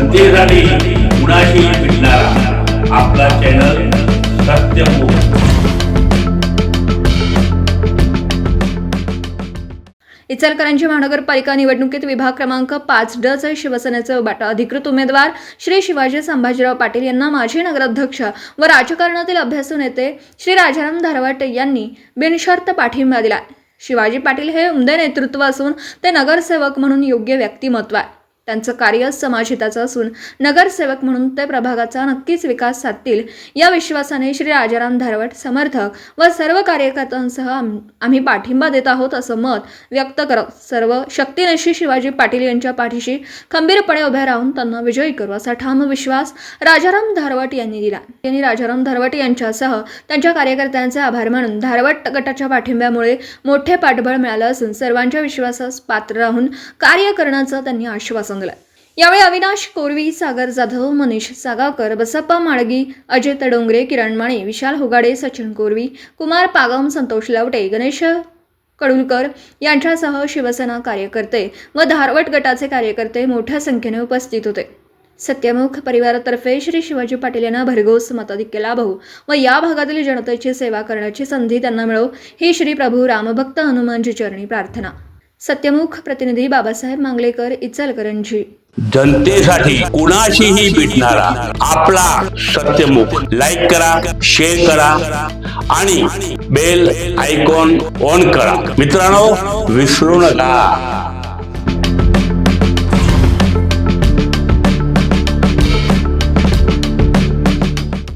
जनतेसाठी कुणाशी भेटणारा आपला चॅनल सत्यमुख। इचलकरंजी महानगरपालिका निवडणुकीत विभाग क्रमांक 5 चे शिवसेनेचे उबाटा अधिकृत उमेदवार श्री शिवाजी संभाजीराव पाटील यांना माजी नगराध्यक्ष व राजकारणातील अभ्यासू नेते श्री राजाराम धारवट यांनी बिनशर्त पाठिंबा दिला। शिवाजी पाटील हे उमदे नेतृत्व असून ते नगरसेवक म्हणून योग्य व्यक्तिमत्व आहे। त्यांचं कार्य समाजहिताचं असून नगरसेवक म्हणून ते प्रभागाचा नक्कीच विकास साधतील या विश्वासाने श्री राजाराम धारवट समर्थक व सर्व कार्यकर्त्यांसह आम्ही पाठिंबा देत आहोत असं मत व्यक्त करत सर्व शक्तीनिशी शिवाजी पाटील यांच्या पाठीशी खंबीरपणे उभे राहून त्यांना विजयी करू असा ठाम विश्वास राजाराम धारवट यांनी दिला। त्यांनी राजाराम धारवट यांच्यासह त्यांच्या कार्यकर्त्यांचे आभार मानून धारवट गटाच्या पाठिंब्यामुळे मोठे पाठबळ मिळालं असून सर्वांच्या विश्वासास पात्र राहून कार्य करण्याचं त्यांनी आश्वासन दिलं। यावेळी अविनाश कोरवी, सागर जाधव, मनीष सागावकर, बसप्पा माळगी, अजित डोंगरे, किरण माने, विशाल हुगाडे, सचिन कोरवी, कुमार पागम, संतोष लवटे, गणेश कडुलकर यांच्यासह शिवसेना कार्यकर्ते व धारवट गटाचे कार्यकर्ते मोठ्या संख्येने उपस्थित होते। सत्यमुख परिवारातर्फे श्री शिवाजी पाटील यांना भरघोस मताधिक्य लाभो व या भागातील जनतेची सेवा करण्याची संधी त्यांना मिळो ही श्री प्रभू रामभक्त हनुमानजी चरणी प्रार्थना। सत्यमुख प्रतिनिधी बाबासाहेब मांगलेकर, इचलकरंजी। जनतेसाठी कुणाशीही भेटणारा आपला सत्यमुख। लाईक करा, शेअर करा आणि बेल आयकॉन ऑन करा। मित्रांनो, विसरू नका।